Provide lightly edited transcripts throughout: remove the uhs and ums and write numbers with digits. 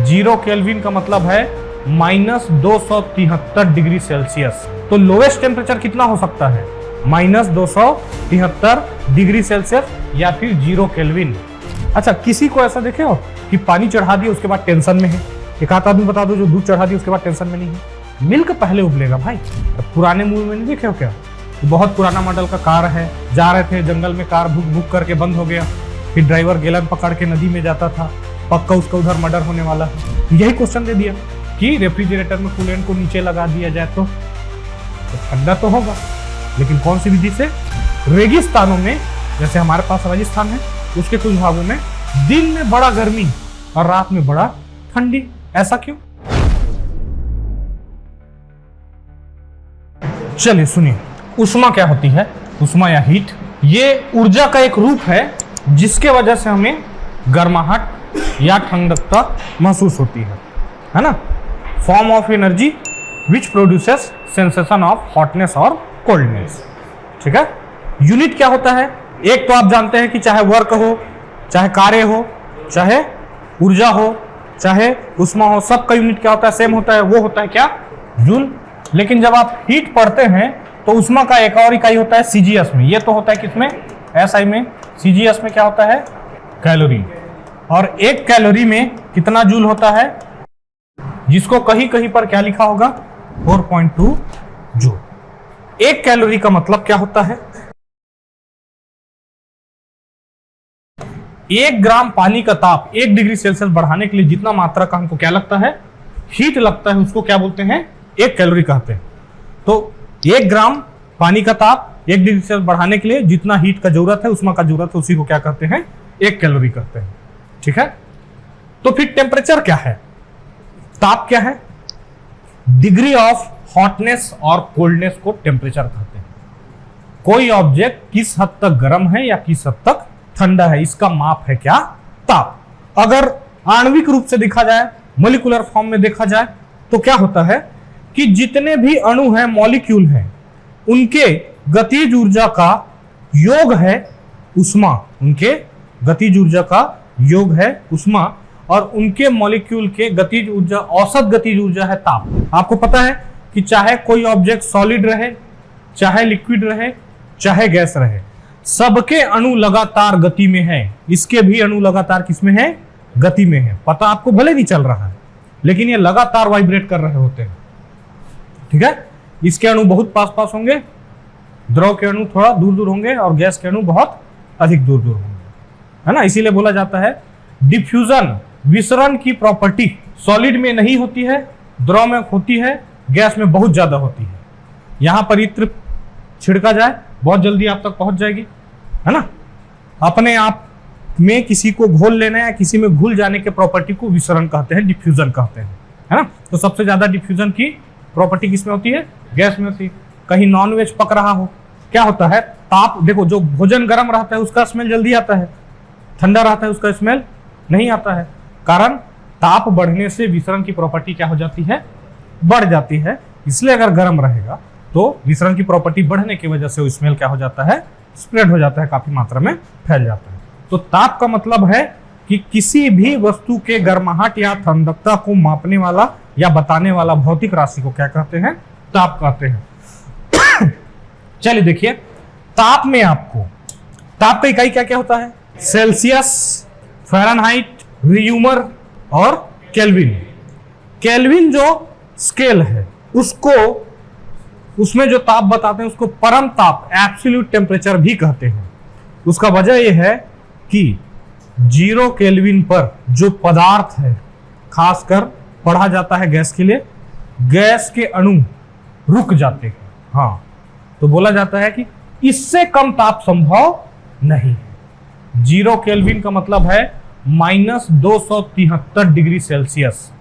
Zero kelvin का मतलब है -273 डिग्री सेल्सियस। तो लोएस्ट टेम्परेचर कितना हो सकता है? -273 डिग्री सेल्सियस या फिर 0 केल्विन। अच्छा, किसी को ऐसा देखे हो कि पानी चढ़ा दिया उसके बाद टेंशन में है? एक आध आदमी बता दो जो दूध चढ़ा दिया उसके बाद टेंशन में नहीं है। मिल्क पहले उबलेगा भाई। पुराने मूवी में नहीं देखे हो क्या? बहुत पुराना मॉडल का कार है, जा रहे थे जंगल में, कार भुक भुक करके बंद हो गया, फिर ड्राइवर गैलन पकड़ के नदी में जाता था, पक्का उसका उधर मर्डर होने वाला है। यही क्वेश्चन दे दिया कि रेफ्रिजरेटर में कूलेंट को नीचे लगा दिया जाए तो ठंडा तो होगा, लेकिन कौन सी विधि से? रेगिस्तानों में, जैसे हमारे पास राजस्थान है, उसके कुछ भागों में दिन में बड़ा गर्मी और रात में बड़ा ठंडी। ऐसा क्यों? चलिए सुनिए, उष्मा क्या होती है? उष्मा या हीट ये ऊर्जा का एक रूप है जिसके वजह से हमें गर्माहट या ठंडकता महसूस होती है ना? Form of energy which produces sensation of hotness और कोल्डनेस। ठीक है, यूनिट क्या होता है? एक तो आप जानते हैं कि चाहे वर्क हो, चाहे कार्य हो, चाहे ऊर्जा हो, चाहे उष्मा हो, सबका यूनिट क्या होता है? सेम होता है। वो होता है क्या? जूल। लेकिन जब आप हीट पढ़ते हैं तो उष्मा का एक और इकाई होता है सीजीएस में। ये तो होता है किसमें? एसआई में। सीजीएस में क्या होता है? कैलोरी। और एक कैलोरी में कितना जूल होता है? जिसको कहीं कहीं पर क्या लिखा होगा? 4.2 जूल। एक कैलोरी का मतलब क्या होता है? 1 ग्राम पानी का ताप 1 डिग्री सेल्सियस बढ़ाने के लिए जितना मात्रा का हमको क्या लगता है? हीट लगता है, उसको क्या बोलते हैं? 1 कैलोरी कहते हैं। तो 1 ग्राम पानी का ताप 1 डिग्री सेल्सियस बढ़ाने के लिए जितना हीट का जरूरत है, उष्मा का जरूरत है, उसी को क्या कहते हैं? 1 कैलोरी कहते हैं। ठीक है, तो फिर टेम्परेचर क्या है? ताप क्या है? डिग्री ऑफ हॉटनेस और कोल्डनेस को टेम्परेचर कहते हैं। कोई ऑब्जेक्ट किस हद तक गर्म है या किस हद तक ठंडा है, इसका माप है क्या? ताप। अगर आणविक रूप से देखा जाए, मॉलिक्यूलर फॉर्म में देखा जाए, तो क्या होता है कि जितने भी अणु हैं, मॉलिक्यूल हैं, उनके गतिज ऊर्जा का योग है उष्मा। उनके गतिज ऊर्जा का योग है उष्मा और उनके मॉलिक्यूल के गतिज ऊर्जा, औसत गतिज ऊर्जा है ताप। आपको पता है कि चाहे कोई ऑब्जेक्ट सॉलिड रहे, चाहे लिक्विड रहे, चाहे गैस रहे, सबके अणु लगातार गति में है। इसके भी अणु लगातार किसमें है? गति में है। पता आपको भले नहीं चल रहा है, लेकिन ये लगातार वाइब्रेट कर रहे होते हैं। ठीक है, इसके अणु बहुत पास पास होंगे, द्रव के अणु थोड़ा दूर दूर होंगे और गैस के अणु बहुत अधिक दूर दूर होंगे, है ना? इसीलिए बोला जाता है डिफ्यूजन, विसरण की प्रॉपर्टी सॉलिड में नहीं होती है, द्रव में होती है, गैस में बहुत ज्यादा होती है। यहां पर इत्र छिड़का जाए, बहुत जल्दी आप तक पहुंच जाएगी, है ना? अपने आप में किसी को घोल लेना या किसी में घुल जाने के प्रॉपर्टी को विसरण कहते हैं, डिफ्यूजन कहते हैं, है ना? तो सबसे ज्यादा डिफ्यूजन की प्रॉपर्टी किसमें होती है? गैस में होती है। कहीं नॉनवेज पक रहा हो, क्या होता है? ताप, देखो, जो भोजन गर्म रहता है उसका स्मेल जल्दी आता है, ठंडा रहता है उसका स्मेल नहीं आता है। कारण ताप बढ़ने से विसरण की प्रॉपर्टी क्या हो जाती है? बढ़ जाती है। इसलिए अगर गर्म रहेगा तो विसरण की प्रॉपर्टी बढ़ने की वजह से वो स्मेल क्या हो जाता है? स्प्रेड हो जाता है, काफी मात्रा में फैल जाता है। तो ताप का मतलब है कि किसी भी वस्तु के गर्माहट या ठंडकता को मापने वाला या बताने वाला भौतिक राशि को क्या कहते हैं? ताप कहते हैं। चलिए देखिए, ताप में आपको ताप का इकाई क्या क्या होता है? सेल्सियस, फ़ारेनहाइट, रियूमर और केल्विन। केल्विन जो स्केल है उसको, उसमें जो ताप बताते हैं उसको परम ताप, एब्सोल्यूट टेम्परेचर भी कहते हैं। उसका वजह यह है कि 0 केल्विन पर जो पदार्थ है, खासकर पढ़ा जाता है गैस के लिए, गैस के अणु रुक जाते हैं। हाँ, तो बोला जाता है कि इससे कम ताप संभव नहीं है। 0 केल्विन का मतलब है -273 डिग्री सेल्सियस।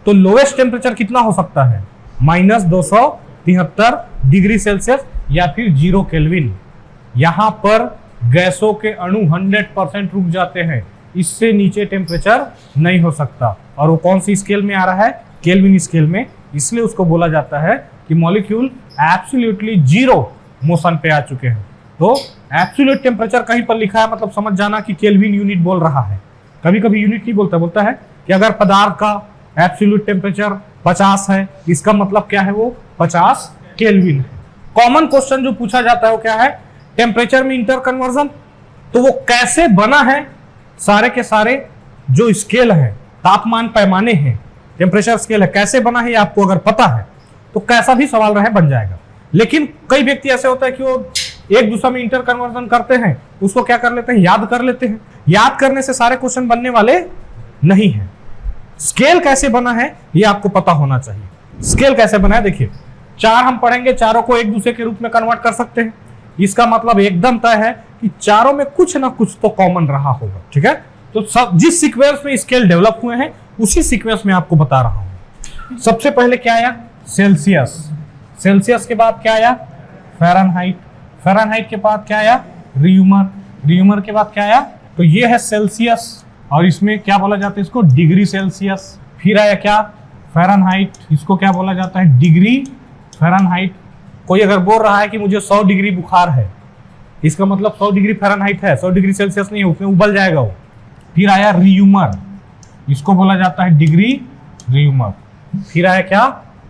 तो लोएस्ट टेम्परेचर कितना हो सकता है? -273 डिग्री सेल्सियस या फिर 0 केल्विन। यहां पर गैसों के अणु 100% रुक जाते हैं, इससे नीचे टेम्परेचर नहीं हो सकता। और वो कौन सी स्केल में आ रहा है? केल्विन स्केल में। इसलिए उसको बोला जाता है कि मॉलिक्यूल एब्सोल्युटली 0 मोशन पे आ चुके हैं। तो एब्सोल्यूट टेम्परेचर कहीं पर लिखा है मतलब समझ जाना कि केल्विन यूनिट बोल रहा है। कभी कभी यूनिट नहीं बोलता, बोलता है कि अगर पदार्थ का एब्सोल्यूट टेम्परेचर 50 है, इसका मतलब क्या है, वो 50 केल्विन है। कॉमन क्वेश्चन जो पूछा जाता है वो क्या है, टेम्परेचर में इंटर कन्वर्जन। तो वो कैसे बना है, सारे के सारे जो स्केल है, तापमान पैमाने हैं, टेम्परेचर स्केल है, कैसे बना है ये आपको अगर पता है तो कैसा भी सवाल रहे बन जाएगा। लेकिन कई व्यक्ति ऐसे होता है कि वो एक दूसरे में इंटर कन्वर्जन करते हैं, उसको क्या कर लेते हैं, याद कर लेते हैं। याद करने से सारे क्वेश्चन बनने वाले नहीं है। स्केल कैसे बना है ये आपको पता होना चाहिए। स्केल कैसे बना है देखिए, 4 हम पढ़ेंगे, चारों को एक दूसरे के रूप में कन्वर्ट कर सकते हैं। इसका मतलब एकदम तय है कि चारों में कुछ ना कुछ तो कॉमन रहा होगा, ठीक है। तो सब जिस सीक्वेंस में स्केल डेवलप हुए हैं उसी सीक्वेंस में आपको बता रहा हूं। सबसे पहले क्या आया, सेल्सियस। सेल्सियस के बाद क्या आया, फ़ारेनहाइट। फ़ारेनहाइट के बाद क्या आया, रियूमर। रियूमर के बाद क्या आया, तो ये है सेल्सियस, और इसमें क्या बोला जाता है, इसको डिग्री सेल्सियस। फिर आया क्या, फ़ारेनहाइट, इसको क्या बोला जाता है, डिग्री फ़ारेनहाइट। कोई अगर बोल रहा है कि मुझे 100 डिग्री बुखार है, इसका मतलब 100 डिग्री फ़ारेनहाइट है, 100 डिग्री सेल्सियस नहीं है, उसमें उबल जाएगा वो। फिर आया रियूमर, इसको बोला जाता है डिग्री रियूमर। फिर आया क्या,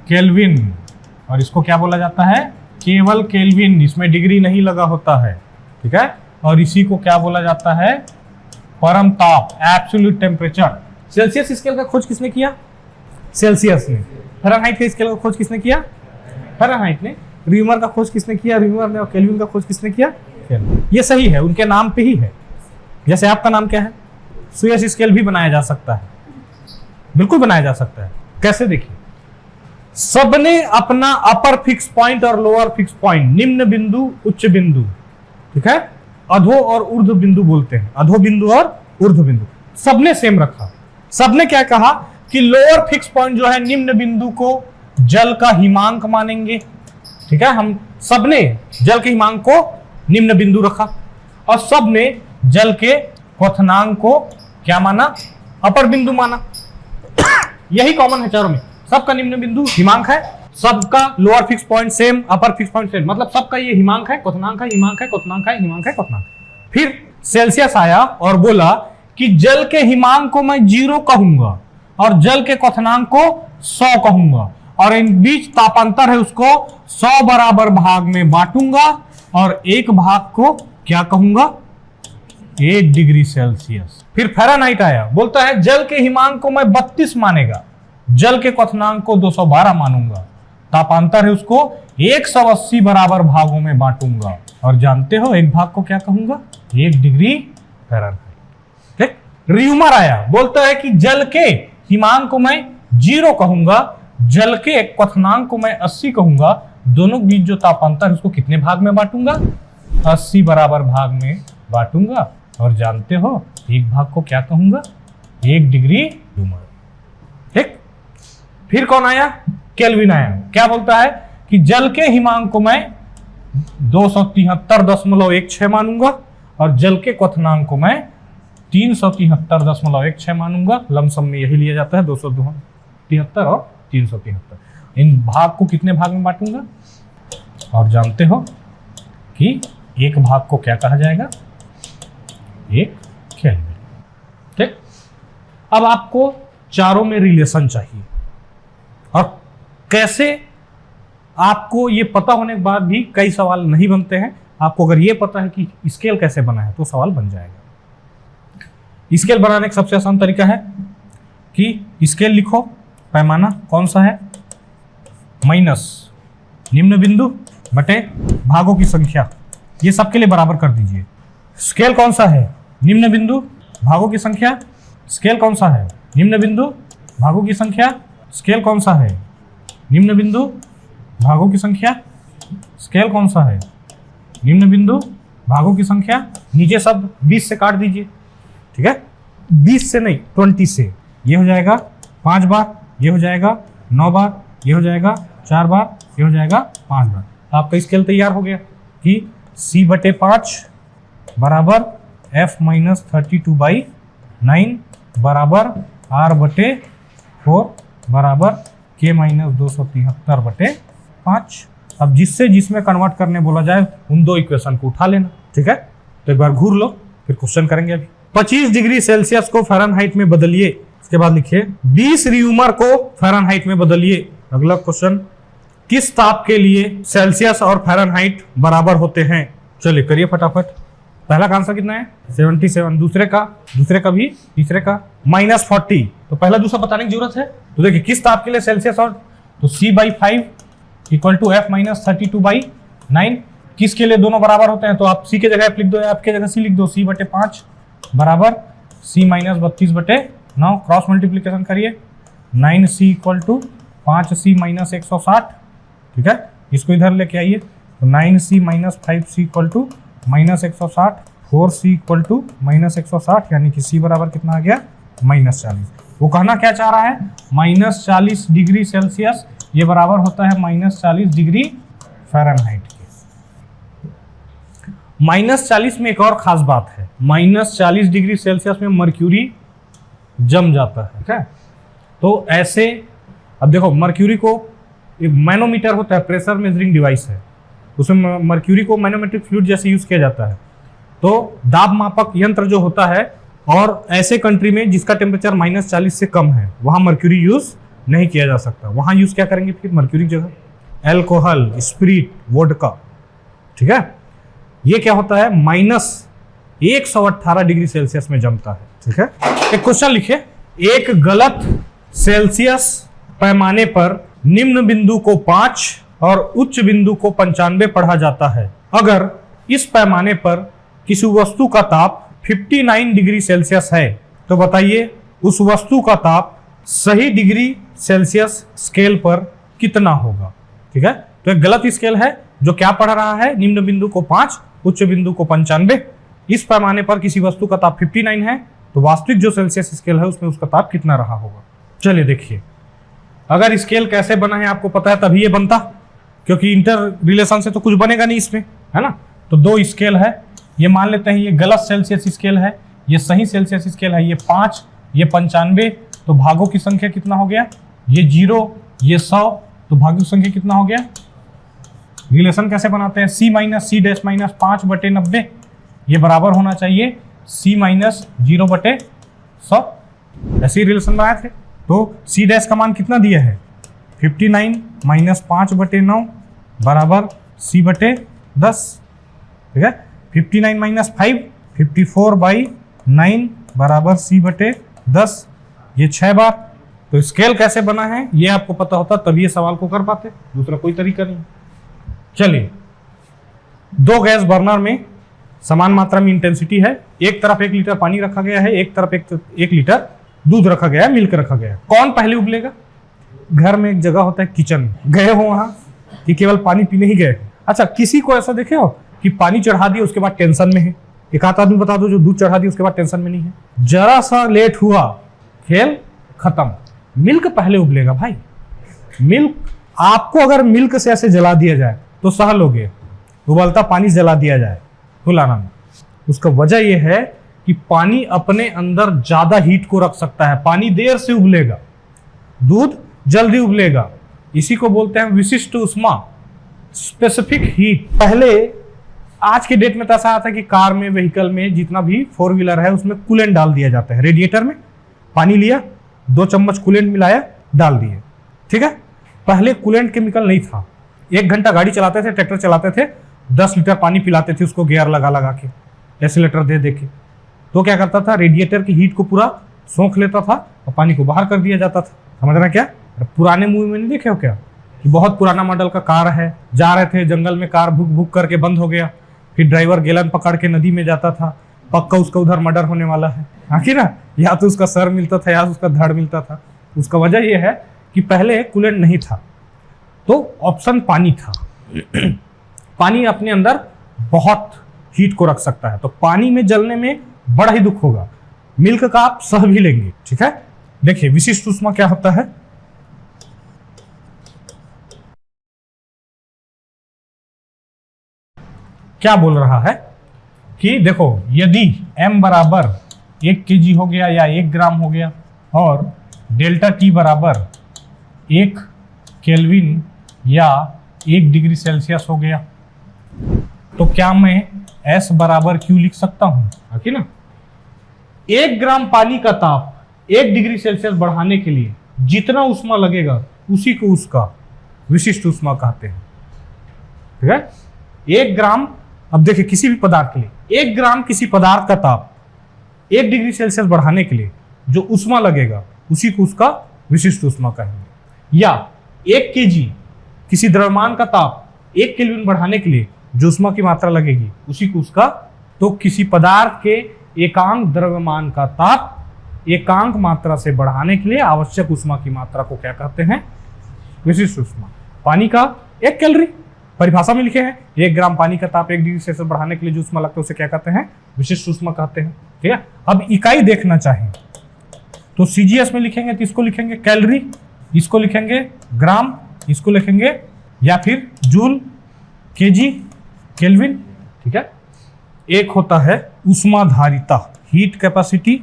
केल्विन, और इसको क्या बोला जाता है, केवल केल्विन, इसमें डिग्री नहीं लगा होता है, ठीक है। और इसी को क्या बोला जाता है, परम ताप, एब्सोल्यूट टेम्परेचर। सेल्सियस स्केल का खोज किसने किया, सेल्सियस ने। फ़ारेनहाइट का स्केल का खोज किसने किया, फ़ारेनहाइट ने। रियूमर का खोज किसने किया, रियूमर ने। और केल्विन का खोज किसने किया, केल्विन। ये सही है, उनके नाम पे ही है। जैसे आपका नाम क्या है, सुयस स्केल भी बनाया जा सकता है, बिल्कुल बनाया जा सकता है। कैसे देखिए, सबने अपना अपर फिक्स पॉइंट और लोअर फिक्स पॉइंट, निम्न बिंदु उच्च बिंदु, ठीक है, अधो और ऊर्ध्व बिंदु बोलते हैं, अधो बिंदु और ऊर्ध्व बिंदु, सबने सेम रखा। सबने क्या कहा कि लोअर फिक्स पॉइंट जो है, निम्न बिंदु को जल का हिमांक मानेंगे, ठीक है। हम सबने जल के हिमांक को निम्न बिंदु रखा, और सबने जल के क्वथनांक को क्या माना, अपर बिंदु माना। यही कॉमन है चारों में, सबका निम्न बिंदु हिमांक है, सबका lower fix point same, upper fix point same, मतलब सबका ये हिमांक है, क्वथनांक है, हिमांक है, क्वथनांक है, हिमांक है, क्वथनांक। फिर सेल्सियस आया और बोला कि जल के हिमांक को मैं 0 कहूंगा और जल के क्वथनांक को 100 कहूंगा, और इन बीच तापांतर है उसको 100 बराबर भाग में बांटूंगा, और एक भाग को क्या कहूंगा, 1 डिग्री सेल्सियस। फिर फ़ारेनहाइट आया, बोलता है जल के हिमांक को मैं 32 मानेगा, जल के क्वथनांक को 212 मानूंगा, तापांतर है उसको 180 बराबर भागों में बांटूंगा, और जानते हो एक भाग को क्या कहूंगा, 1 डिग्री फ़ारेनहाइट। ठीक। रियूमर आया, बोलता है कि जल के हिमांक को मैं 0 कहूंगा, जल के क्वथनांक को मैं 80 कहूंगा, दोनों के बीच जो तापांतर है उसको कितने भाग में बांटूंगा, 80 बराबर भाग में बांटूंगा, और जानते हो एक भाग को क्या कहूंगा, 1 डिग्री रियूमर। ठीक। फिर कौन आया, केल्विन आया, क्या बोलता है कि जल के हिमांक को मैं 273.16 मानूंगा, और जल के क्वथनांक को मैं 373.16 मानूंगा। लमसम में यही लिया जाता है, 273 और 373। इन भाग को कितने भाग में बांटूंगा, और जानते हो कि एक भाग को क्या कहा जाएगा, 1 केल्विन। ठीक। अब आपको चारों में रिलेशन चाहिए, और कैसे आपको ये पता होने के बाद भी कई सवाल नहीं बनते हैं। आपको अगर ये पता है कि स्केल कैसे बना है तो सवाल बन जाएगा। स्केल बनाने का सबसे आसान तरीका है कि स्केल लिखो, पैमाना कौन सा है, माइनस निम्न बिंदु बटे भागों की संख्या, ये सबके लिए बराबर कर दीजिए। स्केल कौन सा है, निम्न बिंदु भागों की संख्या। स्केल कौन सा है, निम्न बिंदु भागों की संख्या। स्केल कौन सा है, निम्न बिंदु भागों की संख्या। स्केल कौन सा है, निम्न बिंदु भागों की संख्या। नीचे सब 20 से काट दीजिए, ठीक है, 20 से नहीं 20 से। ये हो जाएगा 5 बार, ये हो जाएगा 9 बार, ये हो जाएगा 4 बार, ये हो जाएगा 5 बार। आपका स्केल तैयार हो गया कि C/5 बराबर F-32/9 बराबर R/4 बराबर K-273/5। अब जिससे जिसमें कन्वर्ट करने बोला जाए उन दो इक्वेशन को उठा लेना, ठीक है। तो एक बार घूर लो, फिर क्वेश्चन करेंगे। अभी 25 डिग्री सेल्सियस को फ़ारेनहाइट में बदलिए। उसके बाद लिखिए 20 र्यूमर को फ़ारेनहाइट में बदलिए। अगला क्वेश्चन, किस ताप के लिए सेल्सियस और फ़ारेनहाइट बराबर होते हैं? चलिए करिए फटाफट। पहला का आंसर कितना है? 77। दूसरे का भी, तीसरे का -40। तो पहला दूसरा बताने की जरूरत है। तो देखिए किस ताप के लिए सेल्सियस और, तो C/5 = F - 32/9। किसके लिए दोनों बराबर होते हैं? तो आप C के जगह F लिख दो या आपके जगह C लिख दो। C/5 बराबर C - 32/9। क्रॉस मल्टीप्लीकेशन करिए। 9C = 5C - 160। ठीक है, इसको इधर लेके आइए। तो 9C - 5C = -160। 4C = -160, यानी कि C बराबर कितना आ गया? -40। वो कहना क्या चाह रहा है? -40 डिग्री सेल्सियस ये बराबर होता है -40 डिग्री फ़ारेनहाइट के। -40 में एक और खास बात है, -40 डिग्री सेल्सियस में मर्क्यूरी जम जाता है। ठीक है, तो ऐसे अब देखो मर्क्यूरी को एक मैनोमीटर होता है, प्रेशर मेजरिंग डिवाइस है, उसमें मर्क्यूरी को मैनोमेट्रिक फ्लूइड जैसे यूज किया जाता है। तो दाब मापक यंत्र जो होता है, और ऐसे कंट्री में जिसका टेम्परेचर -40 से कम है वहां मर्क्यूरी यूज नहीं किया जा सकता। वहां यूज क्या करेंगे फिर मर्क्यूरी जगह? Alcohol, spirit, vodka. ठीक है, ये क्या होता है? -118 डिग्री सेल्सियस में जमता है। ठीक है, एक क्वेश्चन लिखिए, एक गलत सेल्सियस पैमाने पर निम्न बिंदु को 5 और उच्च बिंदु को 95 पढ़ा जाता है। अगर इस पैमाने पर किसी वस्तु का ताप 59 डिग्री सेल्सियस है तो बताइए उस वस्तु का ताप सही डिग्री सेल्सियस स्केल पर कितना होगा? ठीक है, तो एक गलत स्केल है जो क्या पढ़ रहा है? निम्न बिंदु को 5, उच्च बिंदु को 95। इस पैमाने पर किसी वस्तु का ताप 59 है तो वास्तविक जो सेल्सियस स्केल है उसमें उसका ताप कितना रहा होगा? चलिए देखिए, अगर स्केल कैसे बना है आपको पता है तभी ये बनता, क्योंकि इंटर रिलेशन से तो कुछ बनेगा नहीं इसमें, है ना। तो दो स्केल है, ये मान लेते हैं ये गलत सेल्सियस स्केल है, ये सही सेल्सियस स्केल है। ये 5, ये 95, तो भागों की संख्या कितना हो गया? ये 0, ये 100, तो भागों की संख्या कितना हो गया? रिलेशन कैसे बनाते हैं? C - -5/90 ये बराबर होना चाहिए C - 0/100। ऐसे ही रिलेशन बनाए थे। तो C' का मान कितना दिया है? 59 - 5/9 बराबर C/10। ठीक है, 59 - 5 54/9 बराबर C/10। ये 6 बार। तो स्केल कैसे बना है ये आपको पता होता तभी ये सवाल को कर पाते, दूसरा कोई तरीका नहीं। चलिए, दो गैस बर्नर में समान मात्रा में इंटेंसिटी है। एक तरफ 1 लीटर पानी रखा गया है, एक तरफ 1 लीटर दूध रखा गया है, मिल्क रखा गया है। कौन पहले उबलेगा? घर में एक जगह होता है किचन, गए हो वहां कि केवल पानी पीने ही गए? अच्छा, किसी को ऐसा देखे हो कि पानी चढ़ा दिया उसके बाद टेंशन में है? एक आध आदमी बता दो जो दूध चढ़ा दिया उसके बाद टेंशन में नहीं है। जरा सा लेट हुआ खेल खत्म। मिल्क पहले उबलेगा भाई। मिल्क आपको अगर मिल्क से ऐसे जला दिया जाए तो सह लोगे, उबलता पानी जला दिया जाए फुलाना में। उसका वजह यह है कि पानी अपने अंदर ज्यादा हीट को रख सकता है, पानी देर से उबलेगा, दूध जल्दी उबलेगा। इसी को बोलते हैं विशिष्ट उष्मा, स्पेसिफिक हीट। पहले आज के डेट में तो ऐसा आता है कि कार में, व्हीकल में, जितना भी 4 व्हीलर है उसमें कूलेंट डाल दिया जाता है। रेडिएटर में पानी लिया, 2 चम्मच कूलेंट मिलाया, डाल दिए। ठीक है, पहले कूलेंट केमिकल नहीं था। 1 घंटा गाड़ी चलाते थे, ट्रैक्टर चलाते थे, 10 लीटर पानी पिलाते थे उसको गियर लगा लगा के, एक्सीलरेटर दे दे के। तो क्या करता था, रेडिएटर की हीट को पूरा सोख लेता था और पानी को बाहर कर दिया जाता था। समझ रहे क्या? पुराने मूवी में नहीं देखे हो क्या कि बहुत पुराना मॉडल का कार है, जा रहे थे जंगल में, कार भुक भुक करके बंद हो गया, फिर ड्राइवर गैलन पकड़ के नदी में जाता था, पक्का उसका उधर मर्डर होने वाला है। आखिर ना, या तो उसका सर मिलता था या उसका धड़ मिलता था। उसका वजह यह है कि पहले कूलेंट नहीं था, तो ऑप्शन पानी था। पानी अपने अंदर बहुत हीट को रख सकता है, तो पानी में जलने में बड़ा ही दुख होगा। मिल्क का आप सह भी लेंगे। ठीक है, देखिए विशिष्ट उष्मा क्या होता है। क्या बोल रहा है कि देखो, यदि m बराबर 1 kg हो गया या 1 ग्राम हो गया और डेल्टा T बराबर 1 केल्विन या 1 डिग्री सेल्सियस हो गया, तो क्या मैं S बराबर Q लिख सकता हूं? है ना। 1 ग्राम पानी का ताप 1 डिग्री सेल्सियस बढ़ाने के लिए जितना ऊष्मा लगेगा उसी को उसका विशिष्ट ऊष्मा कहते हैं। ठीक है, 1 ग्राम, अब देखिए किसी भी पदार्थ के लिए 1 ग्राम किसी पदार्थ का ताप 1 डिग्री सेल्सियस बढ़ाने के लिए जो ऊष्मा लगेगा उसी को उसका विशिष्ट ऊष्मा कहेंगे। या 1 केजी किसी द्रव्यमान का ताप 1 केल्विन बढ़ाने के लिए जो ऊष्मा की मात्रा लगेगी उसी को उसका, तो किसी पदार्थ के एकांक द्रव्यमान का ताप एकांक मात्रा से बढ़ाने के लिए आवश्यक ऊष्मा की मात्रा को क्या कहते हैं? विशिष्ट ऊष्मा। पानी का 1 कैलोरी परिभाषा में लिखे हैं, 1 ग्राम पानी का ताप 1 डिग्री सेल्सियस बढ़ाने के लिए जो ऊष्मा लगता है उसे क्या कहते हैं? विशिष्ट ऊष्मा कहते हैं। ठीक है, अब इकाई देखना चाहें तो सीजीएस में लिखेंगे तो इसको लिखेंगे कैलोरी, इसको लिखेंगे ग्राम, इसको लिखेंगे या फिर जूल, केजी, केल्विन। ठीक है, एक होता है ऊष्माधारिता, हीट कैपेसिटी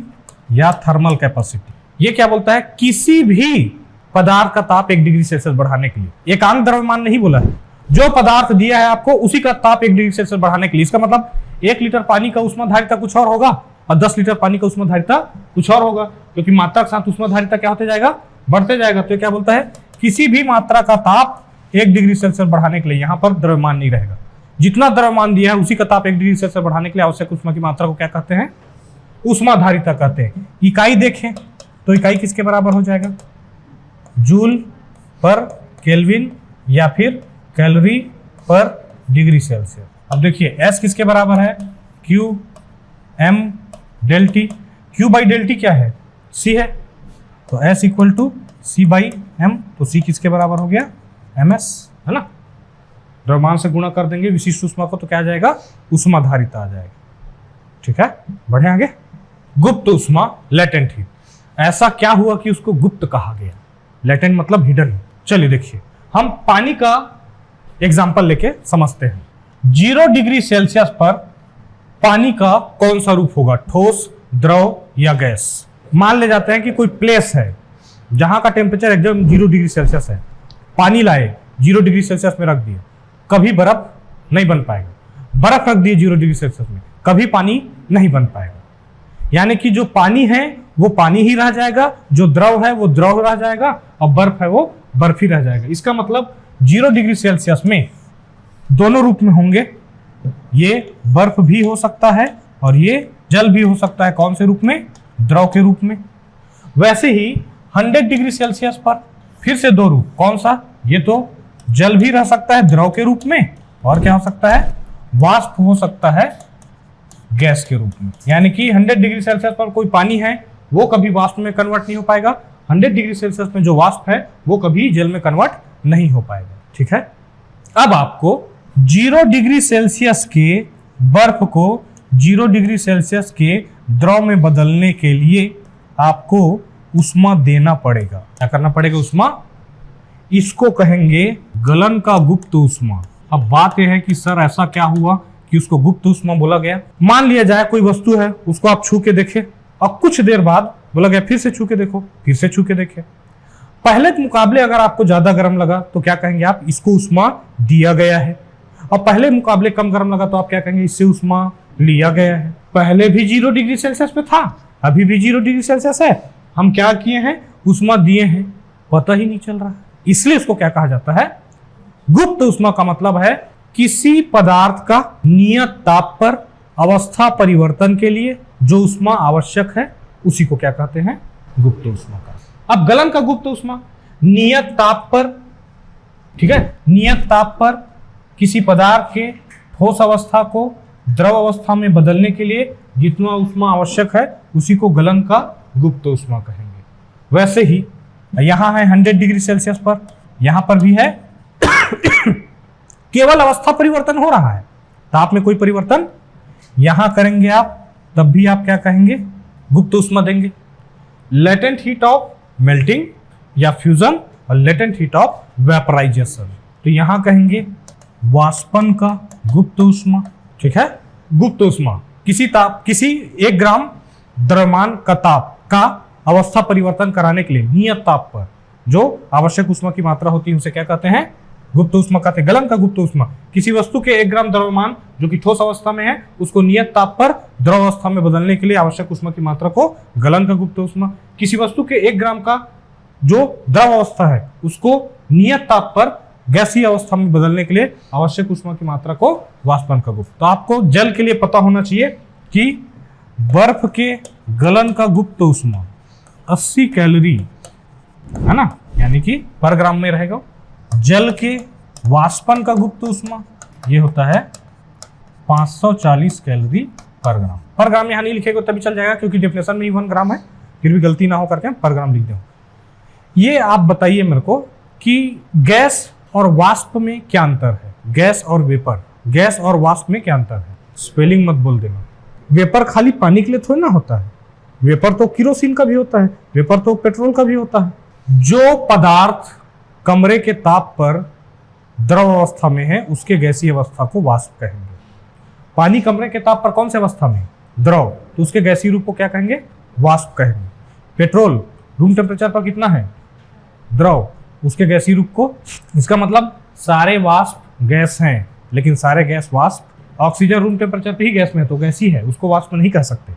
या थर्मल कैपेसिटी। ये क्या बोलता है? किसी भी पदार्थ का ताप 1 डिग्री सेल्सियस बढ़ाने के लिए, एकांक द्रव्यमान नहीं बोला है, जो पदार्थ दिया है आपको उसी का ताप 1 डिग्री सेल्सियस बढ़ाने के लिए। इसका मतलब 1 लीटर पानी का ऊष्माधारिता कुछ और होगा और 10 लीटर पानी का ऊष्माधारिता कुछ और होगा, क्योंकि मात्रा के साथ ऊष्माधारिता क्या होते जाएगा? बढ़ते जाएगा। तो क्या बोलता है? किसी भी मात्रा का ताप 1 डिग्री सेल्सियस बढ़ाने के लिए, यहां पर द्रव्यमान नहीं रहेगा, जितना द्रव्यमान दिया है उसी का ताप 1 डिग्री सेल्सियस बढ़ाने के लिए आवश्यक ऊष्मा की मात्रा को क्या कहते हैं? ऊष्माधारिता कहते हैं। इकाई देखें तो इकाई किसके बराबर हो जाएगा? जूल पर केल्विन या फिर कैलोरी पर डिग्री सेल्सियस। अब देखिए S किसके बराबर है? Q M del T. Q by del T क्या है? C है, तो S equal to C by M, तो C किसके बराबर हो गया? MS, है ना। द्रव्यमान से गुणा कर देंगे विशिष्ट ऊष्मा को तो क्या आ जाएगा? ऊष्माधारिता आ जाएगा। ठीक है, बढ़े आगे। गुप्त ऊष्मा, लेटेंट हीट। ऐसा क्या हुआ कि उसको गुप्त कहा गया? लेटेंट मतलब हिडन। चलिए देखिए, हम पानी का एग्जाम्पल लेके समझते हैं। 0 डिग्री सेल्सियस पर पानी का कौन सा रूप होगा? ठोस, द्रव या गैस? मान ले जाते हैं कि कोई प्लेस है जहां का टेम्परेचर एकदम 0 डिग्री सेल्सियस है, पानी लाए 0 डिग्री सेल्सियस में रख दिए, कभी बर्फ नहीं बन पाएगा। बर्फ रख दिए 0 डिग्री सेल्सियस में, कभी पानी नहीं बन पाएगा। यानी कि जो पानी है वो पानी ही रह जाएगा, जो द्रव है वो द्रव रह जाएगा और बर्फ है वो बर्फ ही रह जाएगा। इसका मतलब 0 डिग्री सेल्सियस में दोनों रूप में होंगे, ये बर्फ भी हो सकता है और ये जल भी हो सकता है। कौन से रूप में? द्रव के रूप में। वैसे ही 100 डिग्री सेल्सियस पर फिर से 2 रूप, कौन सा? ये तो जल भी रह सकता है द्रव के रूप में, और क्या हो सकता है? वाष्प हो सकता है गैस के रूप में। यानी कि 100 डिग्री सेल्सियस पर कोई पानी है वो कभी वाष्प में कन्वर्ट नहीं हो पाएगा, 100 डिग्री सेल्सियस में जो वाष्प है वो कभी जल में कन्वर्ट नहीं हो पाएगा। ठीक है, अब आपको 0 डिग्री सेल्सियस के बर्फ को 0 डिग्री सेल्सियस के द्रव में बदलने के लिए आपको ऊष्मा देना पड़ेगा। क्या करना पड़ेगा? ऊष्मा। इसको कहेंगे गलन का गुप्त ऊष्मा। अब बात यह है कि सर ऐसा क्या हुआ कि उसको गुप्त ऊष्मा बोला गया? मान लिया जाए कोई वस्तु है, उसको आप छू के देखें और कुछ देर बाद बोला गया फिर से छू के देखो, फिर से छू के देखें। पहले के मुकाबले अगर आपको ज्यादा गर्म लगा तो क्या कहेंगे आप? इसको ऊष्मा दिया गया है। और पहले मुकाबले कम गर्म लगा तो आप क्या कहेंगे? इससे ऊष्मा लिया गया है। पहले भी 0 डिग्री सेल्सियस पे था, अभी भी 0 डिग्री सेल्सियस है, हम क्या किए हैं? ऊष्मा दिए हैं, पता ही नहीं चल रहा है। इसलिए इसको क्या कहा जाता है? गुप्त ऊष्मा। का मतलब है किसी पदार्थ का नियत ताप पर अवस्था परिवर्तन के लिए जो ऊष्मा आवश्यक है उसी को क्या कहते हैं? गुप्त ऊष्मा का। अब गलन का गुप्त ऊष्मा, नियत ताप पर, ठीक है, नियत ताप पर किसी पदार्थ के ठोस अवस्था को द्रव अवस्था में बदलने के लिए जितना ऊष्मा आवश्यक है उसी को गलन का गुप्त ऊष्मा कहेंगे। वैसे ही यहां है 100 डिग्री सेल्सियस पर, यहां पर भी है केवल अवस्था परिवर्तन हो रहा है, ताप में कोई परिवर्तन। यहां करेंगे आप तब भी आप क्या कहेंगे? गुप्त ऊष्मा देंगे। लेटेंट हीट ऑफ मेल्टिंग या फ्यूजन और लेटेंट हीट ऑफ वेपराइजेशन, तो यहां कहेंगे वाष्पन का गुप्त ऊष्मा। ठीक है, गुप्त ऊष्मा किसी 1 ग्राम द्रव्यमान का ताप का अवस्था परिवर्तन कराने के लिए नियत ताप पर जो आवश्यक ऊष्मा की मात्रा होती है उसे क्या कहते हैं? गुप्त ऊष्मा कहते हैं। गलन का गुप्त ऊष्मा, किसी वस्तु के 1 ग्राम द्रव्यमान जो कि ठोस अवस्था में है उसको नियत ताप पर द्रव अवस्था में बदलने के लिए आवश्यक ऊष्मा की मात्रा को गलन का गुप्त ऊष्मा। किसी वस्तु के 1 ग्राम का जो द्रव अवस्था है उसको नियत ताप पर गैसीय अवस्था में बदलने के लिए आवश्यक ऊष्मा की मात्रा को वाष्पन का गुप्त। तो आपको जल के लिए पता होना चाहिए कि बर्फ के गलन का गुप्त ऊष्मा 80 कैलोरी है ना, यानी कि पर ग्राम में रहेगा। जल के वाष्पन का गुप्त ऊष्मा ये होता है 540 कैलोरी पर ग्राम। पर ग्राम यहां नहीं लिखेगा तभी चल जाएगा क्योंकि डेफिनेशन में ही 1 ग्राम है, फिर भी गलती ना हो करके पर ग्राम लिख दो। ये आप बताइए मेरे को कि गैस और वाष्प में क्या अंतर है, गैस और वेपर, गैस और वाष्प में क्या अंतर है। स्पेलिंग मत बोल देना। वेपर खाली पानी के लिए थोड़ी ना होता है, वेपर तो किरोसिन का भी होता है, वेपर तो पेट्रोल का भी होता है। जो पदार्थ कमरे के ताप पर द्रव अवस्था में है उसके गैसीय अवस्था को वाष्प कहेंगे। पानी कमरे के ताप पर कौन से अवस्था में, द्रव, तो उसके गैसीय रूप को क्या कहेंगे, वाष्प कहेंगे। पेट्रोल रूम टेम्परेचर पर कितना है, द्रव, उसके गैसीय रूप को, इसका मतलब सारे वाष्प गैस हैं लेकिन सारे गैस वाष्प। ऑक्सीजन रूम टेम्परेचर पे ही गैस में तो गैस ही है, उसको वाष्प नहीं कह सकते,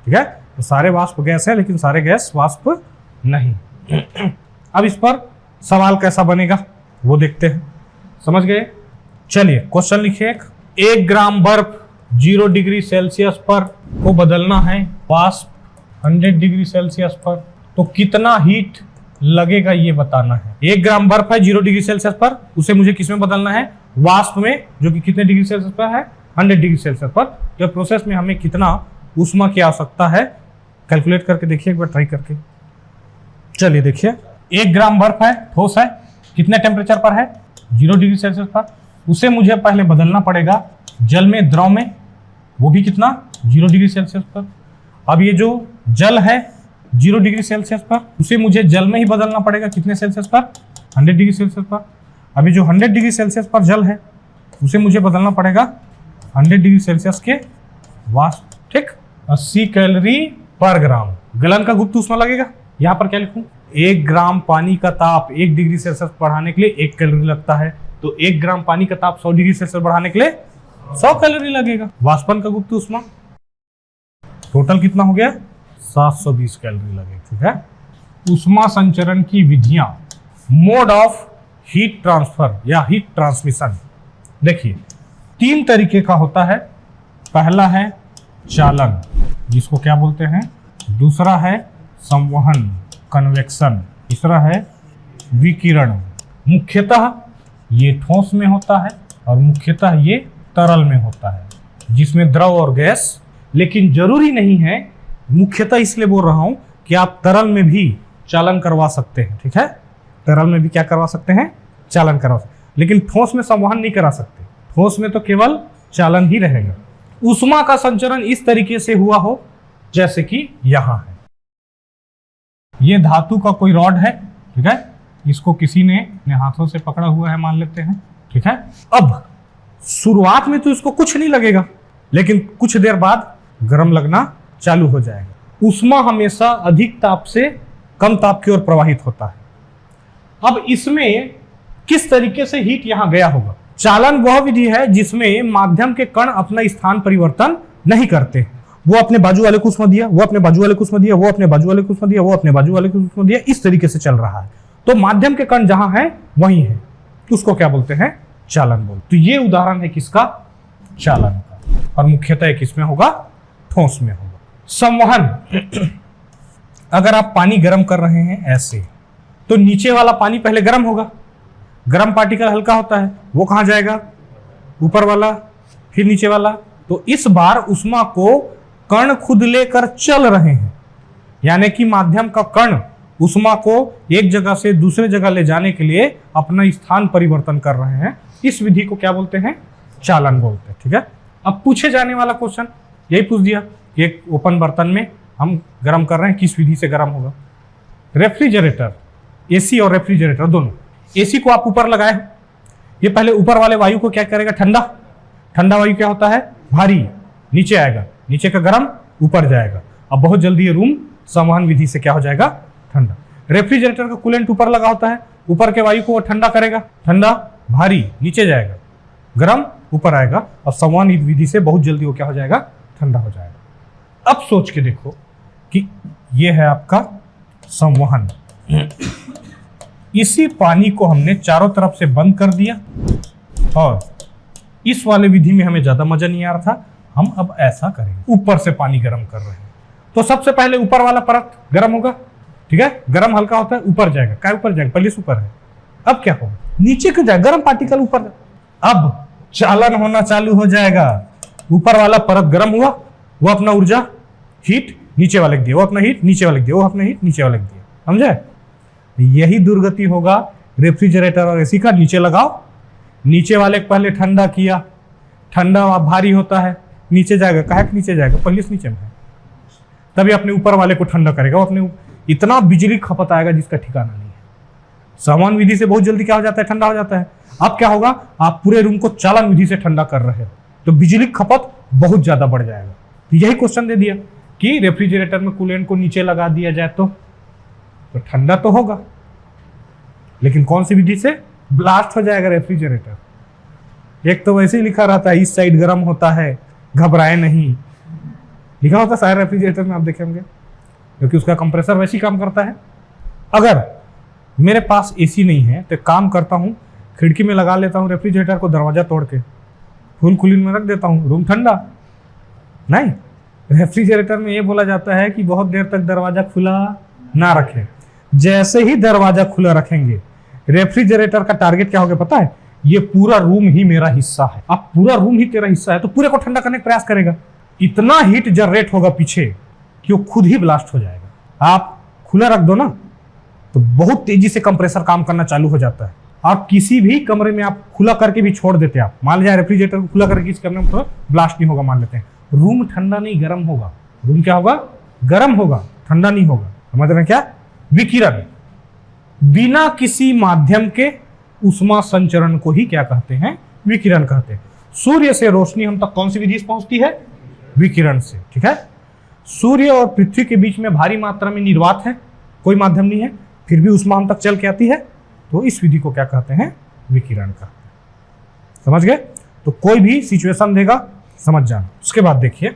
ठीक है। तो सारे वाष्प गैस है लेकिन सारे गैस वाष्प नहीं। अब इस पर सवाल कैसा बनेगा वो देखते हैं, समझ गए। चलिए क्वेश्चन लिखिए। 1 ग्राम बर्फ 0 डिग्री सेल्सियस पर को बदलना है वाष्प 100 डिग्री सेल्सियस पर, तो कितना हीट लगेगा ये बताना है। 1 ग्राम बर्फ है 0 डिग्री सेल्सियस पर, उसे मुझे किसमें बदलना है, वाष्प में, जो कि कितने डिग्री सेल्सियस पर है, 100 डिग्री सेल्सियस पर। तो प्रोसेस में हमें कितना ऊष्मा की आवश्यकता है कैलकुलेट करके देखिए एक बार, ट्राई करके। चलिए देखिए, 1 ग्राम बर्फ है, ठोस है, कितने टेम्परेचर पर है, 0 डिग्री सेल्सियस पर। उसे मुझे पहले बदलना पड़ेगा जल में, द्रव में, वो भी कितना, 0 डिग्री सेल्सियस पर। अब ये जो जल है 0 डिग्री सेल्सियस पर, उसे मुझे जल में ही बदलना पड़ेगा कितने सेल्सियस पर, 100 डिग्री सेल्सियस पर। अभी जो 100 डिग्री सेल्सियस पर जल है उसे मुझे बदलना पड़ेगा 100 डिग्री सेल्सियस के वाष्प, ठीक। 80 कैलोरी पर ग्राम गलन का गुप्त ऊष्मा लगेगा। यहाँ पर क्या लिखूं, 1 ग्राम पानी का ताप 1 डिग्री सेल्सियस बढ़ाने के लिए 1 कैलोरी लगता है, तो 1 ग्राम पानी का ताप 100 डिग्री सेल्सियस बढ़ाने के लिए 100 कैलोरी लगेगा। वाष्पन का गुप्त ऊष्मा टोटल कितना हो गया, 720 कैलोरी लगेगा, ठीक है। ऊष्मा संचरण की विधियां, मोड ऑफ हीट ट्रांसफर या हीट ट्रांसमिशन, देखिए 3 तरीके का होता है। पहला है चालन, जिसको क्या बोलते हैं, दूसरा है संवहन कन्वेक्शन, तीसरा है विकिरण। मुख्यतः ये ठोस में होता है और मुख्यतः ये तरल में होता है, जिसमें द्रव और गैस, लेकिन जरूरी नहीं है, मुख्यतः इसलिए बोल रहा हूं कि आप तरल में भी चालन करवा सकते हैं, ठीक है। तरल में भी क्या करवा सकते हैं, चालन करवा सकते हैं, लेकिन ठोस में संवहन नहीं करा सकते, ठोस में तो केवल चालन ही रहेगा। ऊष्मा का संचरण इस तरीके से हुआ हो जैसे कि यहां है, ये धातु का कोई रॉड है, ठीक है, इसको किसी ने अपने हाथों से पकड़ा हुआ है मान लेते हैं, ठीक है। अब शुरुआत में तो इसको कुछ नहीं लगेगा, लेकिन कुछ देर बाद गर्म लगना चालू हो जाएगा। ऊष्मा हमेशा अधिक ताप से कम ताप की ओर प्रवाहित होता है। अब इसमें किस तरीके से हीट यहां गया होगा। चालन वह विधि है जिसमें माध्यम के कण अपना स्थान परिवर्तन नहीं करते, वो अपने बाजू वाले को ऊष्मा दिया, वो अपने बाजू वाले को ऊष्मा दिया, वो अपने बाजू वाले को ऊष्मा दिया, वो अपने बाजू वाले को ऊष्मा दिया, इस तरीके से चल रहा है। तो माध्यम के कण जहां है वहीं है, उसको क्या बोलते हैं, चालन बोलते। तो ये उदाहरण है किसका, चालन का, और मुख्यतः किसमें होगा, ठोस में होगा। संवहन, अगर आप पानी गर्म कर रहे हैं ऐसे, तो नीचे वाला पानी पहले गर्म होगा, गर्म पार्टिकल हल्का होता है, वो कहां जाएगा, ऊपर वाला, फिर नीचे वाला। तो इस बार ऊष्मा को कण खुद लेकर चल रहे हैं, यानी कि माध्यम का कण ऊष्मा को एक जगह से दूसरे जगह ले जाने के लिए अपना स्थान परिवर्तन कर रहे हैं। इस विधि को क्या बोलते हैं, चालन बोलते हैं, ठीक है। अब पूछे जाने वाला क्वेश्चन यही पूछ दिया कि एक ओपन बर्तन में हम गर्म कर रहे हैं, किस विधि से गर्म होगा। रेफ्रिजरेटर, एसी और रेफ्रिजरेटर दोनों, एसी को आप ऊपर लगाए, ये पहले ऊपर वाले वायु को क्या करेगा, ठंडा, ठंडा वायु क्या होता है, भारी, नीचे आएगा, नीचे का गर्म ऊपर जाएगा। अब बहुत जल्दी ये रूम संवहन विधि से क्या हो जाएगा, ठंडा। रेफ्रिजरेटर का कूलेंट ऊपर लगा होता है, ऊपर के वायु को वो ठंडा करेगा, ठंडा भारी नीचे जाएगा, गर्म ऊपर आएगा, और संवहन विधि से बहुत जल्दी वो क्या हो जाएगा, ठंडा हो जाएगा। अब सोच के देखो कि ये है आपका संवहन, इसी पानी को हमने चारों तरफ से बंद कर दिया, और इस वाले विधि में हमें ज्यादा मजा नहीं आ रहा था, हम अब ऐसा करेंगे, ऊपर से पानी गर्म कर रहे हैं। तो सबसे पहले ऊपर वाला परत गर्म होगा, ठीक है, गर्म हल्का होता है, ऊपर जाएगा, क्या ऊपर जाएगा, पहले ऊपर है, अब क्या होगा, नीचे क्यों जाएगा, गर्म पार्टिकल ऊपर, अब चालन होना चालू हो जाएगा। ऊपर वाला परत गर्म हुआ, वो अपना ऊर्जा हीट नीचे वाले को दिया, वो अपना हीट नीचे वाले को दिया, वो अपना हीट नीचे वाले को दिया, समझे। यही दुर्गति होगा रेफ्रिजरेटर और एसी का। नीचे लगाओ, नीचे वाले को पहले ठंडा किया, ठंडा भारी होता है, नीचे जाएगा, काहे नीचे जाएगा, पहले से नीचे में है, तभी अपने ऊपर वाले को ठंडा करेगा। वो अपने इतना बिजली खपत आएगा जिसका ठिकाना नहीं है। संवहन विधि से बहुत जल्दी क्या हो जाता है, ठंडा हो जाता है। अब क्या होगा, आप पूरे रूम को चालन विधि से ठंडा कर रहे हो, तो बिजली खपत बहुत ज्यादा बढ़ जाएगा। तो यही क्वेश्चन दे दिया कि रेफ्रिजरेटर में कूलेंट को नीचे लगा दिया जाए तो ठंडा तो होगा, लेकिन कौन सी विधि से, ब्लास्ट हो जाएगा रेफ्रिजरेटर। एक तो वैसे ही लिखा रहता है इस साइड गर्म होता है, घबराए नहीं, लिखा होता है सारे रेफ्रिजरेटर में, आप देखे होंगे, क्योंकि उसका कंप्रेसर वैसे ही काम करता है। अगर मेरे पास एसी नहीं है तो काम करता हूँ, खिड़की में लगा लेता हूँ रेफ्रिजरेटर को, दरवाजा तोड़ के फुल कूलिंग में रख देता हूँ, रूम ठंडा नहीं। रेफ्रिजरेटर में ये बोला जाता है कि बहुत देर तक दरवाजा खुला ना रखें। जैसे ही दरवाजा खुला रखेंगे, रेफ्रिजरेटर का टारगेट क्या होगा पता है, ये पूरा रूम ही मेरा हिस्सा है, अब पूरा रूम ही तेरा हिस्सा है, तो पूरे को ठंडा करने का प्रयास करेगा। इतना हीट जनरेट होगा पीछे कि वो खुद ही ब्लास्ट हो जाएगा। आप खुला रख दो ना, तो बहुत तेजी से कंप्रेसर काम करना चालू हो जाता है। आप किसी भी कमरे में आप खुला करके भी छोड़ देते हैं, आप मान लीजिए रेफ्रिजरेटर को खुला करके किसी कमरे में तो ब्लास्ट नहीं होगा, मान लेते हैं, रूम ठंडा नहीं गर्म होगा। रूम क्या होगा, गर्म होगा, ठंडा नहीं होगा। समझ रहे हैं क्या, विकिरण बिना किसी माध्यम के उष्मा संचरण को ही क्या कहते हैं, विकिरण कहते हैं। सूर्य से रोशनी हम तक कौन सी विधि से पहुंचती है, विकिरण से, ठीक है। सूर्य और पृथ्वी के बीच में भारी मात्रा में निर्वात है, कोई माध्यम नहीं है, फिर भी उष्मा हम तक चल के आती है, तो इस विधि को क्या कहते हैं, विकिरण कहते हैं। समझ गए। तो कोई भी सिचुएशन देगा समझ जाना। उसके बाद देखिए,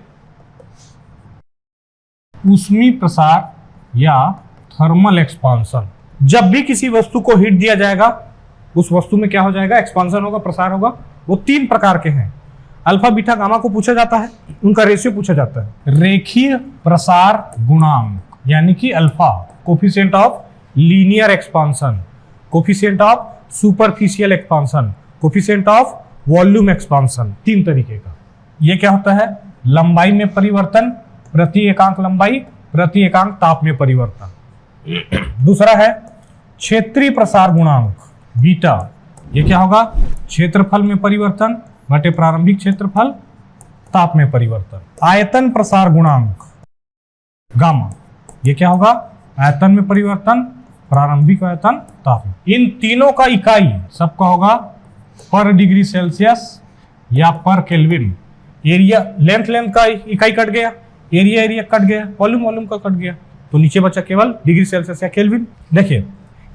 ऊष्मी प्रसार या थर्मल एक्सपांशन। जब भी किसी वस्तु को हीट दिया जाएगा, उस वस्तु में क्या हो जाएगा, एक्सपांशन होगा, प्रसार होगा। वो 3 प्रकार के हैं। अल्फा बीटा गामा को पूछा जाता है, उनका रेशियो पूछा जाता है। रेखीय प्रसार गुणांक यानी कि alpha, coefficient of linear expansion, coefficient of superficial expansion, coefficient of volume expansion, 3 तरीके का। ये क्या होता है, लंबाई में परिवर्तन प्रति एकांक लंबाई प्रति एकांक ताप में परिवर्तन। दूसरा है क्षेत्रीय प्रसार गुणांक बीटा, ये क्या होगा, क्षेत्रफल में परिवर्तन बटे प्रारंभिक क्षेत्रफल ताप में परिवर्तन। आयतन प्रसार गुणांक गामा, ये क्या होगा, आयतन में परिवर्तन प्रारंभिक आयतन ताप में। इन तीनों का इकाई सबका होगा पर डिग्री सेल्सियस या पर केल्विन। एरिया लेंथ का इकाई कट गया, एरिया कट गया, वॉल्यूम का कट गया, तो नीचे बचा केवल डिग्री सेल्सियस या केल्विन। देखिए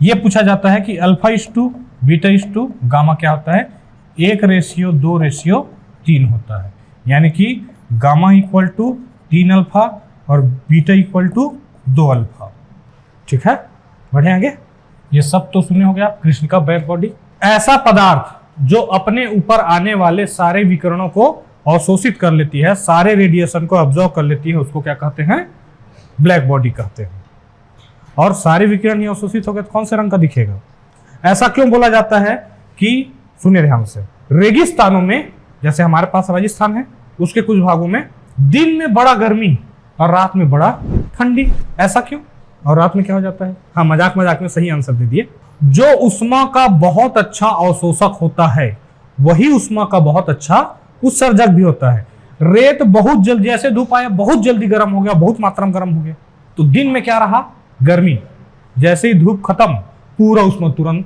ये पूछा जाता है कि alpha is to beta is to gamma क्या होता है, 1:2:3 होता है। यानी कि गामा इक्वल टू 3 अल्फा और बीटा इक्वल टू 2 अल्फा। ठीक है, बढ़े आगे। ये सब तो सुने हो गया आप, कृष्ण का ब्लैक बॉडी। ऐसा पदार्थ जो अपने ऊपर आने वाले सारे विकिरणों को अवशोषित कर लेती है, सारे रेडिएशन को ऑब्जर्व कर लेती है, उसको क्या कहते हैं, ब्लैक बॉडी कहते हैं। और सारे विकिरण ही अवशोषित हो गए तो कौन से रंग का दिखेगा। ऐसा क्यों बोला जाता है कि, सुनिए ध्यान से, रेगिस्तानों में, जैसे हमारे पास राजस्थान है, उसके कुछ भागों में दिन में बड़ा गर्मी और रात में बड़ा ठंडी। ऐसा क्यों, और रात में क्या हो जाता है। हाँ, मजाक में सही आंसर दे दिए। जो उष्मा का बहुत अच्छा अवशोषक होता है, वही उष्मा का बहुत अच्छा उत्सर्जक भी होता है। रेत बहुत जल्दी, जैसे धूप आया बहुत जल्दी गर्म हो गया, बहुत मात्रा में गर्म हो गया, तो दिन में क्या रहा, गर्मी। जैसे ही धूप खत्म, पूरा उष्मा तुरंत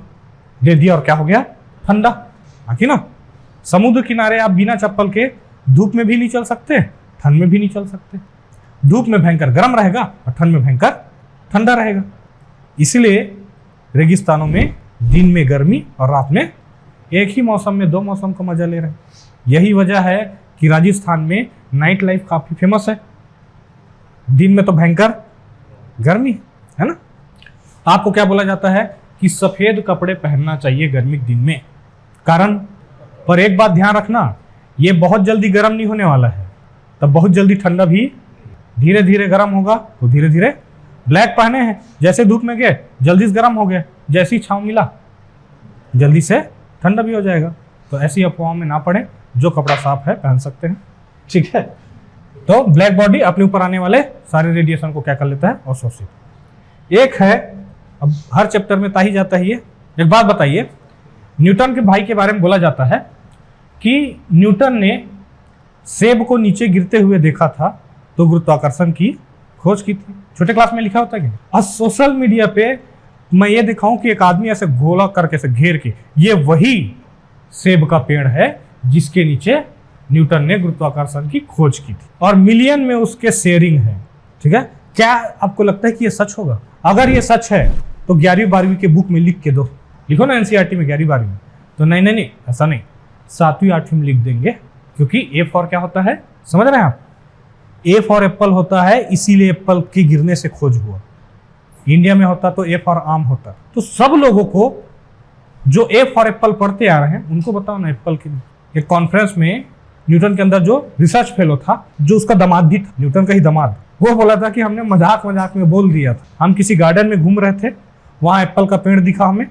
दे दिया और क्या हो गया, ठंडा। आखिर ना, समुद्र किनारे आप बिना चप्पल के धूप में भी नहीं चल सकते, ठंड में भी नहीं चल सकते। धूप में भयंकर गर्म रहेगा और ठंड में भयंकर ठंडा रहेगा। इसलिए रेगिस्तानों में दिन में गर्मी और रात में एक ही मौसम में दो मौसम का मजा ले रहे हैं। यही वजह है कि राजस्थान में नाइट लाइफ काफी फेमस है। दिन में तो भयंकर गर्मी है ना। आपको क्या बोला जाता है कि सफेद कपड़े पहनना चाहिए गर्मी के दिन में, कारण पर एक बात ध्यान रखना, ये बहुत जल्दी गर्म नहीं होने वाला है, तब बहुत जल्दी ठंडा भी धीरे धीरे गर्म होगा। तो धीरे धीरे ब्लैक पहने हैं, जैसे धूप में गए जल्दी से गर्म हो गया, जैसी छांव मिला जल्दी से ठंडा भी हो जाएगा। तो ऐसी अफवाहों में ना पड़े, जो कपड़ा साफ है पहन सकते हैं, ठीक है। तो ब्लैक बॉडी अपने ऊपर आने वाले सारे रेडिएशन को क्या कर लेता है, अवशोषित। एक है, अब हर चैप्टर में ताही जाता है ये। एक बात बताइए, न्यूटन के भाई के बारे में बोला जाता है कि न्यूटन ने सेब को नीचे गिरते हुए देखा था तो गुरुत्वाकर्षण की खोज की थी। छोटे क्लास में लिखा होता है कि और सोशल मीडिया पे मैं ये दिखाऊं कि एक आदमी ऐसे गोला करके ऐसे घेर के, ये वही सेब का पेड़ है जिसके नीचे न्यूटन ने गुरुत्वाकर्षण की खोज की थी, और मिलियन में उसके शेयरिंग है, ठीक है। क्या आपको लगता है कि ये सच होगा? अगर ये सच है तो 11वीं 12वीं के बुक में लिख के दो, लिखो ना एनसीईआरटी में 11वीं 12वीं में। तो नहीं, ऐसा नहीं, 7वीं 8वीं में लिख देंगे, क्योंकि ए फॉर क्या होता है, समझ रहे हैं आप? ए फॉर एप्पल होता है, इसीलिए एप्पल के गिरने से खोज हुआ। इंडिया में होता तो ए फॉर आम होता। तो सब लोगों को जो ए फॉर एप्पल पढ़ते आ रहे हैं उनको बताओ ना एप्पल के। एक कॉन्फ्रेंस में न्यूटन के अंदर जो रिसर्च फेलो था, जो उसका दामाद भी था, न्यूटन का ही दामाद, वो बोला था कि हमने मजाक मजाक में बोल दिया था। हम किसी गार्डन में घूम रहे थे, वहां एप्पल का पेड़ दिखा हमें,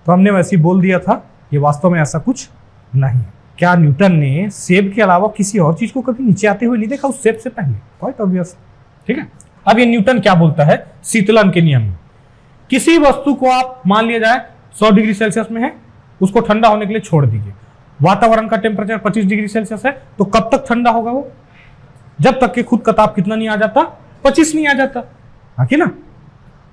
तो हमने वैसे ही बोल दिया था, ये वास्तव में ऐसा कुछ नहीं है। क्या न्यूटन ने सेब के अलावा किसी और चीज को कभी नीचे आते हुए नहीं देखा उस सेब से पहले? क्वाइट ऑब्वियस, ठीक है। अब ये न्यूटन क्या बोलता है शीतलन के नियम में, किसी वस्तु को आप मान लिया जाए 100 डिग्री सेल्सियस में है, उसको ठंडा होने के लिए छोड़ दीजिए। वातावरण का टेम्परेचर 25 डिग्री सेल्सियस है, तो कब तक ठंडा होगा वो? जब तक कि खुद का ताप कितना नहीं आ जाता, 25 नहीं आ जाता, हाँ कि ना।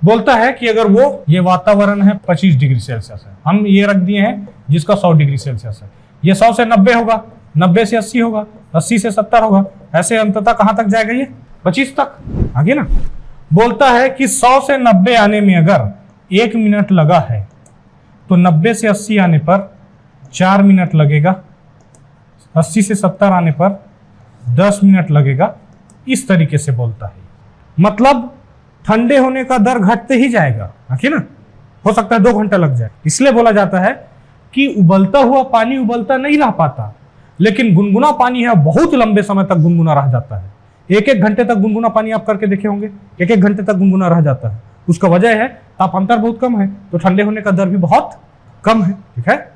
बोलता है कि अगर वो, ये वातावरण है 25 डिग्री सेल्सियस है, हम ये रख दिए हैं जिसका 100 डिग्री सेल्सियस है, ये 100 से 90 होगा, 90 से 80 होगा, 80 से 70 होगा, ऐसे अंततः कहां तक जाएगा ये? 25 तक, आगे ना। बोलता है कि 100 से 90 आने में अगर 1 मिनट लगा है तो 90 से 80 आने पर 4 मिनट लगेगा, 80 से 70 आने पर 10 मिनट लगेगा। इस तरीके से बोलता है, मतलब ठंडे होने का दर घटते ही जाएगा, आखिर ना। हो सकता है 2 घंटा लग जाए। इसलिए बोला जाता है कि उबलता हुआ पानी उबलता नहीं रह पाता, लेकिन गुनगुना पानी है बहुत लंबे समय तक गुनगुना रह जाता है। 1-1 घंटे तक गुनगुना पानी आप करके देखे होंगे, 1-1 घंटे तक गुनगुना रह जाता है। उसका वजह है तापांतर बहुत कम है, तो ठंडे होने का दर भी बहुत कम है, ठीक है।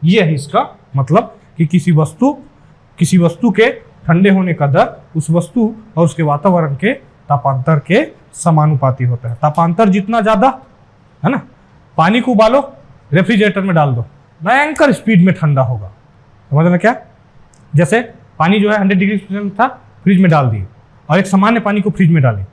यह है इसका मतलब कि किसी वस्तु के ठंडे होने का दर उस वस्तु और उसके वातावरण के तापांतर के समानुपाती होता है। तापांतर जितना ज्यादा है ना, पानी को उबालो, रेफ्रिजरेटर में डाल दो, भयंकर स्पीड में ठंडा होगा, समझ रहे क्या? जैसे पानी जो है 100 डिग्री सेल्सियस था, फ्रिज में डाल दिए, और एक सामान्य पानी को फ्रिज में डालें,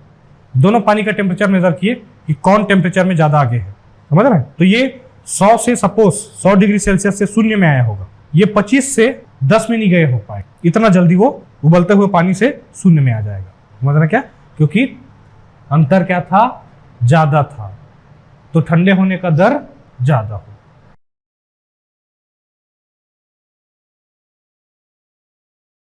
दोनों पानी का टेम्परेचर मेजर किए कि कौन टेम्परेचर में ज्यादा आगे है, समझ रहे हैं? तो ये 100 से सपोज 100 डिग्री सेल्सियस से 0 में आया होगा, ये 25 से 10 में नहीं गए हो पाए, इतना जल्दी वो उबलते हुए पानी से 0 में आ जाएगा, समझ रहे क्या? क्योंकि अंतर क्या था, ज्यादा था, तो ठंडे होने का दर ज्यादा हो।